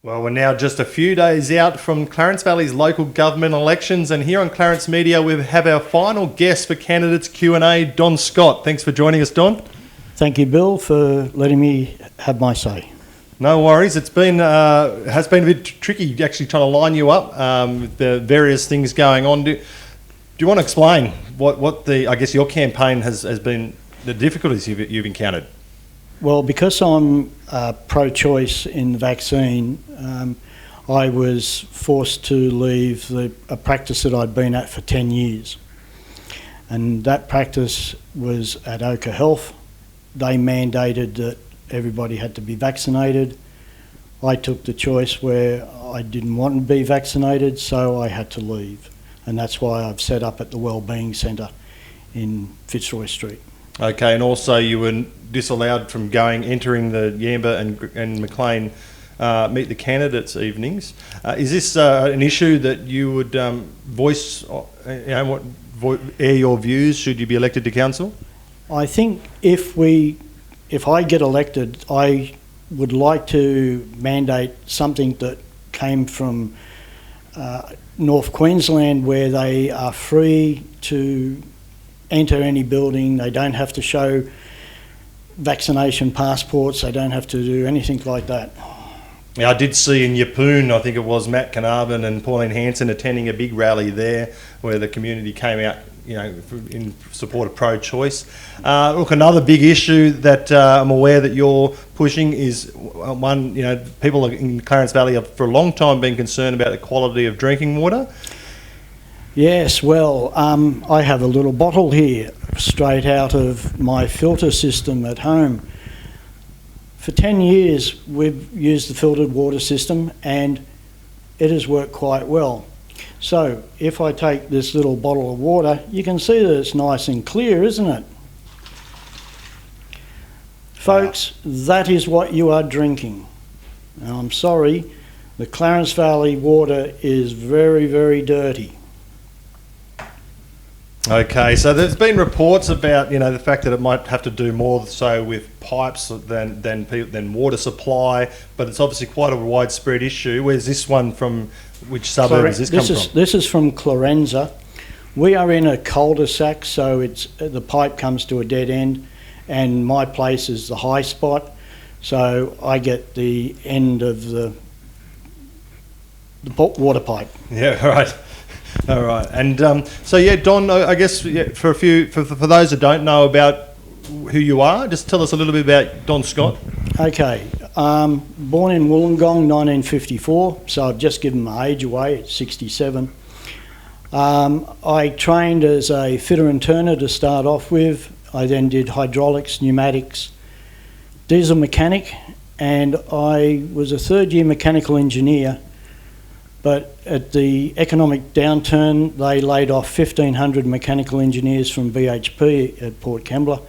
Well, we're now just a few days out from Clarence Valley's local government elections, and here on Clarence Media we have our final guest for Candidates Q&A, Don Scott. Thanks for joining us, Don. Thank you, Bill, for letting me have my say. No worries. It's been has been a bit tricky actually trying to line you up with the various things going on. Do you want to explain what the your campaign has been, the difficulties you've encountered? Well, because I'm pro-choice in the vaccine, I was forced to leave a practice that I'd been at for 10 years. And that practice was at Oka Health. They mandated that everybody had to be vaccinated. I took the choice where I didn't want to be vaccinated, so I had to leave. And that's why I've set up at the Wellbeing Centre in Fitzroy Street. Okay, and also you were disallowed from entering the Yamba and Maclean Meet the Candidates evenings. Is this an issue that you would voice, air your views should you be elected to council? I think if I get elected, I would like to mandate something that came from North Queensland, where they are free to enter any building. They don't have to show vaccination passports. They don't have to do anything like that. Yeah, I did see in Yeppoon, I think it was Matt Carnarvon and Pauline Hanson attending a big rally there where the community came out, in support of pro-choice. Look, another big issue that I'm aware that you're pushing is one, people in Clarence Valley have for a long time been concerned about the quality of drinking water. Yes, well, I have a little bottle here straight out of my filter system at home. For 10 years we've used the filtered water system and it has worked quite well. So if I take this little bottle of water, you can see that it's nice and clear, isn't it? Folks, that is what you are drinking. Now, I'm sorry, the Clarence Valley water is very, very dirty. Okay, so there's been reports about the fact that it might have to do more so with pipes than water supply, but it's obviously quite a widespread issue. Where's this one from? Which suburb is this come from? This is from Clarence. We are in a cul-de-sac, so the pipe comes to a dead end, and my place is the high spot, so I get the end of the water pipe. Yeah, right. All right, and Don, I guess for those that don't know about who you are, just tell us a little bit about Don Scott. Okay, born in Wollongong, 1954, so I've just given my age away at 67. I trained as a fitter and turner to start off with. I then did hydraulics, pneumatics, diesel mechanic, and I was a third-year mechanical engineer. But at the economic downturn, they laid off 1,500 mechanical engineers from BHP at Port Kembla.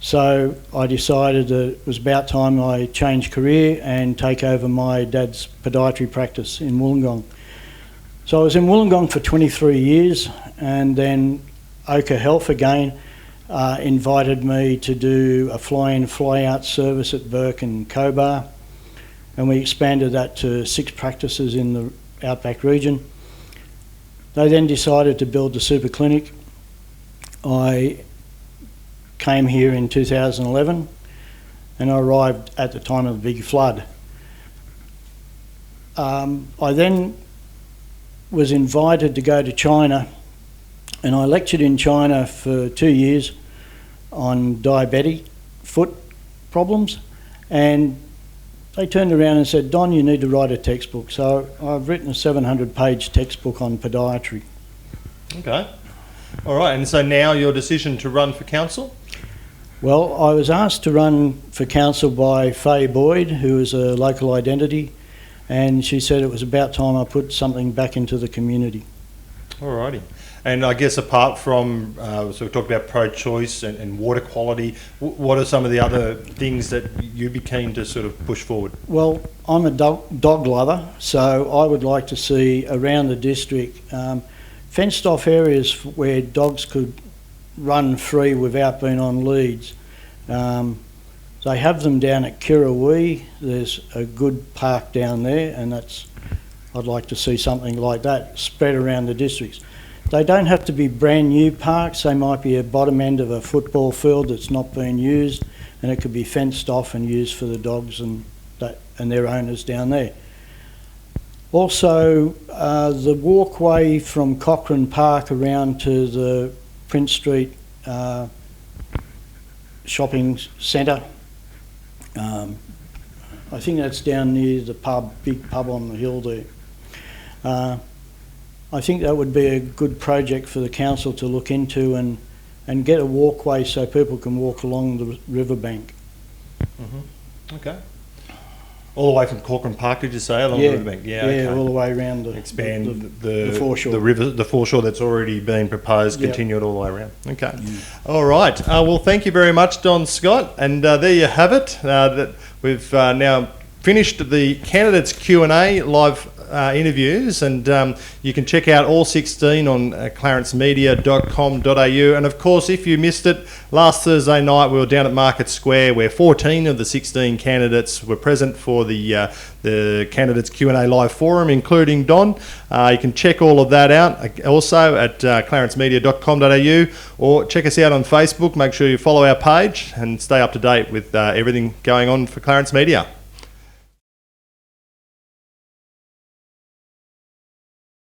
So I decided that it was about time I changed career and take over my dad's podiatry practice in Wollongong. So I was in Wollongong for 23 years, and then Oka Health again invited me to do a fly-in, fly-out service at Burke and Cobar, and we expanded that to 6 practices in the Outback region. They then decided to build the super clinic. I came here in 2011 and I arrived at the time of the big flood. I then was invited to go to China, and I lectured in China for 2 years on diabetic foot problems, and they turned around and said, "Don, you need to write a textbook." So I've written a 700-page textbook on podiatry. Okay. All right, and so now your decision to run for council? Well, I was asked to run for council by Faye Boyd, who is a local identity, and she said it was about time I put something back into the community. All righty. And I guess apart from, so we talked about pro-choice and water quality, what are some of the other things that you'd be keen to sort of push forward? Well, I'm a dog lover, so I would like to see around the district fenced off areas where dogs could run free without being on leads. They have them down at Kirrawee. There's a good park down there, and I'd like to see something like that spread around the districts. They don't have to be brand new parks. They might be a bottom end of a football field that's not being used, and it could be fenced off and used for the dogs and their owners down there. Also, the walkway from Cochrane Park around to the Prince Street shopping centre. I think that's down near the big pub on the hill there. I think that would be a good project for the council to look into and get a walkway so people can walk along the riverbank. Mm-hmm. Okay. All the way from Cochrane Park, did you say, along the riverbank? Yeah, okay. All the way around the foreshore. The river, the foreshore that's already been proposed, continue it all the way around. Okay. All right. Well, thank you very much, Don Scott. And there you have it. That we've now finished the candidates Q&A live interviews, and you can check out all 16 on clarencemedia.com.au. And of course, if you missed it, last Thursday night we were down at Market Square where 14 of the 16 candidates were present for the candidates Q&A live forum, including Don. You can check all of that out also at clarencemedia.com.au, or check us out on Facebook. Make sure you follow our page and stay up to date with everything going on for Clarence Media.